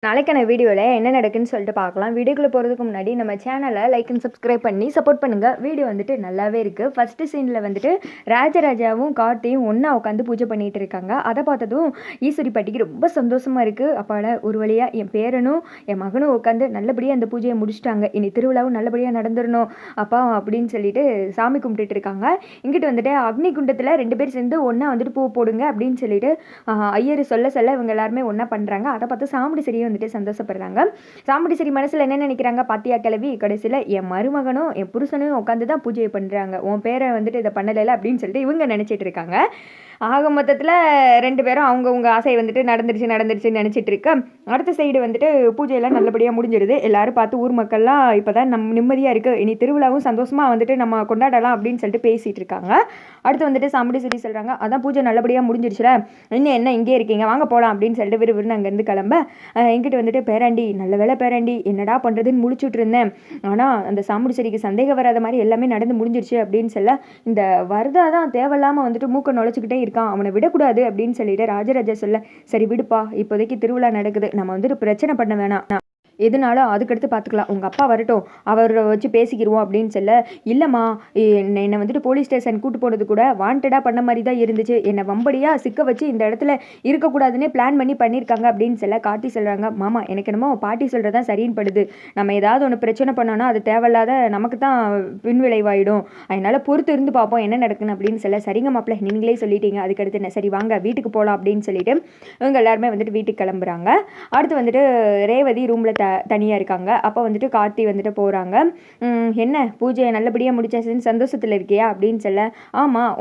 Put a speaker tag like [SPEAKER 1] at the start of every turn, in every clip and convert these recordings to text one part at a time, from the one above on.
[SPEAKER 1] நாளைக்கான வீடியோவில் என்ன நடக்குன்னு சொல்லிட்டு பார்க்கலாம். வீடியோக்குள்ளே போகிறதுக்கு முன்னாடி நம்ம சேனலை லைக் அண்ட் சப்ஸ்கிரைப் பண்ணி சப்போர்ட் பண்ணுங்கள். வீடியோ வந்துட்டு நல்லாவே இருக்குது. ஃபஸ்ட்டு சீனில் வந்துட்டு ராஜராஜாவும் கார்த்தியும் ஒன்றா உட்காந்து பூஜை பண்ணிகிட்டு இருக்காங்க. அதை பார்த்ததும் ஈஸ்வரி பாட்டிக்கு ரொம்ப சந்தோஷமாக இருக்குது. அப்பாட ஒரு வழியாக என் பேரனும் என் மகனும் உட்காந்து நல்லபடியாக அந்த பூஜையை முடிச்சிட்டாங்க. இனி திருவிழாவும் நல்லபடியாக நடந்துடணும் அப்பா அப்படின்னு சொல்லிட்டு சாமி கும்பிட்டுட்டு இருக்காங்க. இங்கிட்டு வந்துட்டு அக்னி குண்டத்தில் 2 பேர் சேர்ந்து ஒன்றா வந்துட்டு பூ போடுங்க அப்படின்னு சொல்லிட்டு ஐயர் சொல்ல இவங்க எல்லாருமே ஒன்றா பண்ணுறாங்க. அதை பார்த்து சாமுடி சரியும் வந்துட்டு சந்தோஷப்படுறாங்க. சாமுண்டீஸ்வரி மனசுல என்ன நினைக்கிறாங்க, பாத்தியா கிளவி, கடைசியில் என் மருமகனும் என் புருஷனும் உட்காந்து தான் பூஜையை பண்றாங்க, உன் பேரை வந்துட்டு இதை பண்ணல அப்படின்னு சொல்லிட்டு இவங்க நினைச்சிட்டு இருக்காங்க. ஆக மொத்தத்தில் 2 பேரும் அவங்கவுங்க ஆசை வந்துட்டு நடந்துருச்சுன்னு நினச்சிட்டு இருக்க. அடுத்த சைடு வந்துட்டு பூஜையெல்லாம் நல்லபடியாக முடிஞ்சிருது. எல்லாரும் பார்த்து ஊர் மக்கள்லாம் இப்போ தான் நிம்மதியாக இருக்குது, இனி திருவிழாவும் சந்தோஷமாக வந்துட்டு நம்ம கொண்டாடலாம் அப்படின்னு சொல்லிட்டு பேசிகிட்டு இருக்காங்க. அடுத்து வந்துட்டு சாமுண்டீஸ்வரி சொல்கிறாங்க, அதான் பூஜை நல்லபடியாக முடிஞ்சிருச்சுல, இன்னும் என்ன இங்கே இருக்கீங்க, வாங்க போகலாம் அப்படின்னு சொல்லிட்டு விறுவிறுன்னு அங்கேருந்து கிளம்ப. இங்கிட்டு வந்துட்டு பேராண்டி, நல்ல வேலை பேராண்டி, என்னடா பண்ணுறதுன்னு முழிச்சுட்டு இருந்தேன், ஆனால் அந்த சாமுண்டீஸ்வரிக்கு சந்தேகம் வராத மாதிரி எல்லாமே நடந்து முடிஞ்சிருச்சு அப்படின்னு சொல்ல, இந்த வரதா தான் தேவையில்லாமல் வந்துட்டு மூக்க நுழைச்சிக்கிட்டே இருக்கான், அவனை விடக்கூடாது அப்படின்னு சொல்லிட்டு ராஜராஜா சொல்ல, சரி விடுப்பா, இப்போதைக்கு திருவிழா நடக்குது, நம்ம வந்துட்டு பிரச்சனை பண்ண வேணாம், எதுனாலும் அதுக்கடுத்து பார்த்துக்கலாம், உங்கள் அப்பா வரட்டும், அவரை வச்சு பேசிக்கிடுவோம் அப்படின்னு சொல்ல, இல்லைம்மா என்னை வந்துட்டு போலீஸ் ஸ்டேஷன் கூட்டு போனது கூட வாண்டடாக பண்ண மாதிரி தான் இருந்துச்சு, என்னை வம்படியாக சிக்க வச்சு இந்த இடத்துல இருக்கக்கூடாதுன்னே பிளான் பண்ணியிருக்காங்க அப்படின்னு சொல்ல கார்த்தி சொல்கிறாங்க, மாமா எனக்கு என்னமோ பாட்டி சொல்கிறதான் சரின்னு படுது, நம்ம ஏதாவது ஒன்று பிரச்சனை பண்ணோன்னா அது தேவையில்லாத நமக்கு தான் பின்விளைவாயிடும், அதனால் பொறுத்து இருந்து பார்ப்போம் என்ன நடக்குன்னு அப்படின்னு சொல்ல, சரிங்க மாப்பிள்ள நீங்களே சொல்லிட்டீங்க, அதுக்கடுத்து என்ன, சரி வாங்க வீட்டுக்கு போகலாம் அப்படின்னு சொல்லிட்டு இவங்க எல்லாருமே வந்துட்டு வீட்டுக்கு கிளம்புறாங்க. அடுத்து வந்துட்டு ரேவதி ரூமில் தனியாக இருக்காங்க. அப்போ வந்துட்டு கார்த்தி வந்துட்டு போகிறாங்க. என்ன பூஜையை நல்லபடியாக முடிச்சாச்சுன்னு சந்தோஷத்தில் இருக்கியா அப்படின்னு சொல்ல, ஆமாம்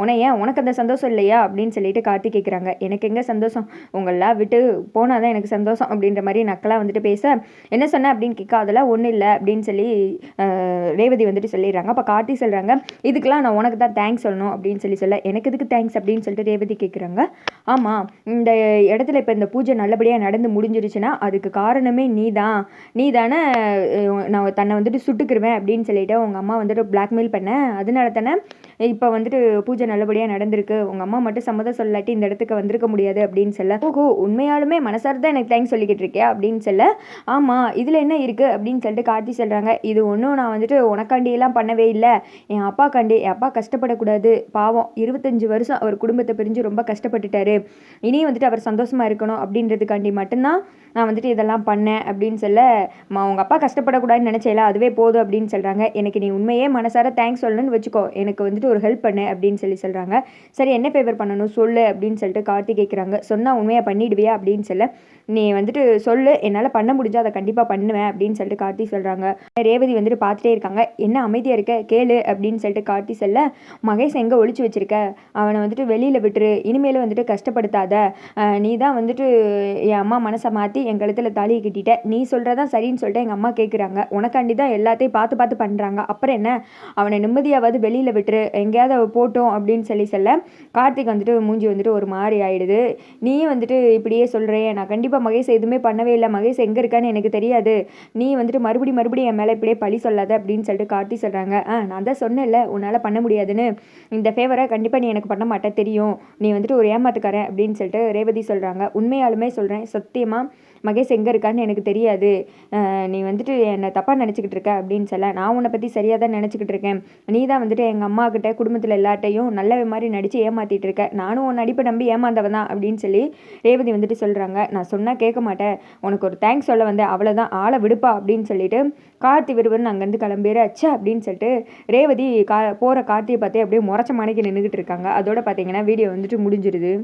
[SPEAKER 1] உனக்கு அந்த சந்தோஷம் இல்லையா அப்படின்னு சொல்லிட்டு கார்த்தி கேட்குறாங்க. எனக்கு எங்கே சந்தோஷம், உங்களெல்லாம் விட்டு போனால் தான் எனக்கு சந்தோஷம் அப்படின்ற மாதிரி நக்கலாக வந்துட்டு பேச, என்ன சொன்ன அப்படின்னு கேட்க, அதெல்லாம் ஒன்றும் இல்லை அப்படின்னு சொல்லி ரேவதி வந்துட்டு சொல்லிடுறாங்க. அப்போ கார்த்தி சொல்கிறாங்க, இதுக்கெல்லாம் நான் உனக்கு தான் தேங்க்ஸ் சொல்லணும் அப்படின்னு சொல்ல, எனக்கு எதுக்கு தேங்க்ஸ் அப்படின்னு சொல்லிட்டு ரேவதி கேட்குறாங்க. ஆமாம் இந்த இடத்துல இப்போ இந்த பூஜை நல்லபடியாக நடந்து முடிஞ்சிருச்சுன்னா அதுக்கு காரணமே நீ தானே நான் தன்னை வந்துட்டு சுட்டுக்கிருவேன் அப்படின்னு சொல்லிட்டு உங்கள் அம்மா வந்துட்டு பிளாக்மெயில் பண்ண, அதனால தானே இப்போ வந்துட்டு பூஜை நல்லபடியாக நடந்திருக்கு, உங்கள் அம்மா மட்டும் சம்மதம் சொல்லாட்டி இந்த இடத்துக்கு வந்திருக்க முடியாது அப்படின்னு சொல்ல, ஓஹோ உண்மையாலுமே மனசார்தான் எனக்கு தேங்க்ஸ் சொல்லிக்கிட்டு இருக்கேன் அப்படின்னு சொல்ல, ஆமாம் இதில் என்ன இருக்குது அப்படின்னு சொல்லிட்டு கார்த்தி சொல்கிறாங்க, இது ஒன்றும் நான் வந்துட்டு உனக்காண்டியெல்லாம் பண்ணவே இல்லை, என் அப்பா கஷ்டப்படக்கூடாது, பாவம் 25 வருஷம் அவர் குடும்பத்தை பிரிஞ்சு ரொம்ப கஷ்டப்பட்டுட்டாரு, இனி வந்துட்டு அவர் சந்தோஷமாக இருக்கணும் அப்படின்றதுக்காண்டி மட்டும்தான் நான் வந்துட்டு இதெல்லாம் பண்ணேன் அப்படின்னு சொல்ல, உங்கள் அப்பா கஷ்டப்படக்கூடாதுன்னு நினச்சேல அதுவே போதும் அப்படின்னு சொல்கிறாங்க. எனக்கு நீ உண்மையே மனசார தேங்க்ஸ் சொல்லணும்னு வச்சுக்கோ, எனக்கு வந்துட்டு ஒரு ஹெல்ப் பண்ணு அப்படின்னு சொல்கிறாங்க. சரி என்ன ஃபேவர் பண்ணணும் சொல்லு அப்படின்னு சொல்லிட்டு கார்த்தி கேட்குறாங்க. சொன்னால் உண்மையாக பண்ணிடுவியா அப்படின்னு சொல்ல, நீ வந்துட்டு சொல்லு, என்னால் பண்ண முடிஞ்சால் அதை கண்டிப்பாக பண்ணுவேன் அப்படின்னு சொல்லிட்டு கார்த்தி சொல்கிறாங்க. ரேவதி வந்துட்டு பார்த்துட்டே இருக்காங்க. என்ன அமைதியாக இருக்க கேளு அப்படின்னு சொல்லிட்டு கார்த்தி சொல்ல, மகேஷ் எங்கே ஒழிச்சு வச்சிருக்க, அவனை வந்துட்டு வெளியில் விட்டுரு, இனிமேல் வந்துட்டு கஷ்டப்படுத்தாத, நீ தான் வந்துட்டு என் அம்மா மனசை மாற்றி என் கழுத்தில் தாலியை கட்டிட்ட, நீ சொல்கிறதான் சரின்னு சொல்லிட்டு எங்கள் அம்மா கேட்குறாங்க, உனக்காண்டி தான் எல்லாத்தையும் பார்த்து பண்ணுறாங்க, அப்புறம் என்ன அவனை நிம்மதியாவது வெளியில் விட்டுரு, எங்கேயாவது போட்டோம் அப்படின்னு சொல்ல கார்த்திக் வந்துட்டு மூஞ்சி வந்துட்டு ஒரு மாதிரி ஆயிடுது. நீயும் வந்துட்டு இப்படியே சொல்கிறேன், நான் கண்டிப்பாக மகேஷ் எதுவுமே பண்ணவே இல்லை, மகேஷ் எங்கே இருக்கான்னு எனக்கு தெரியாது, நீ வந்துட்டு மறுபடியும் என் மேலே இப்படியே பழி சொல்லாத அப்படின்னு சொல்லிட்டு கார்த்தி சொல்கிறாங்க. நான் தான் சொன்னேன்ல உன்னால் பண்ண முடியாதுன்னு, இந்த ஃபேவரை கண்டிப்பாக நீ எனக்கு பண்ண மாட்டே தெரியும், நீ வந்துட்டு ஒரு ஏமாத்துக்காரன் அப்படின்னு சொல்லிட்டு ரேவதி சொல்கிறாங்க. உண்மையாலுமே சொல்கிறேன், சத்தியமாக மகேஷ் எங்கே இருக்கான்னு எனக்கு தெரியாது, நீ வந்துட்டு என்னை தப்பாக நினச்சிக்கிட்டு இருக்க அப்படின்னு சொல்ல, நான் உன்னை பற்றி சரியாக தான் நினச்சிக்கிட்டு இருக்கேன், நீ தான் வந்துட்டு எங்கள் அம்மா கிட்ட குடும்பத்தில் எல்லாட்டையும் நல்ல மாதிரி நடித்து ஏமாற்றிட்டு இருக்க, நானும் உன் நடிப்பை நம்பி ஏமாந்தவன் தான் அப்படின்னு சொல்லி ரேவதி வந்துட்டு சொல்கிறாங்க. நான் சொன்னால் கேட்க மாட்டேன், உனக்கு ஒரு தேங்க்ஸ் சொல்ல வந்தேன், அவ்வளோதான், ஆளை விடுப்பா அப்படின்னு சொல்லிட்டு கார்த்தி விறுவிறுன்னு அங்கேருந்து கிளம்பிடு. அச்சா அப்படின்னு சொல்லிட்டு ரேவதி போகிற கார்த்தியை பார்த்து அப்படியே முறைச்ச மணிக்கு நின்றுக்கிட்டு இருக்காங்க. அதோட பார்த்தீங்கன்னா வீடியோ வந்துட்டு முடிஞ்சிருது.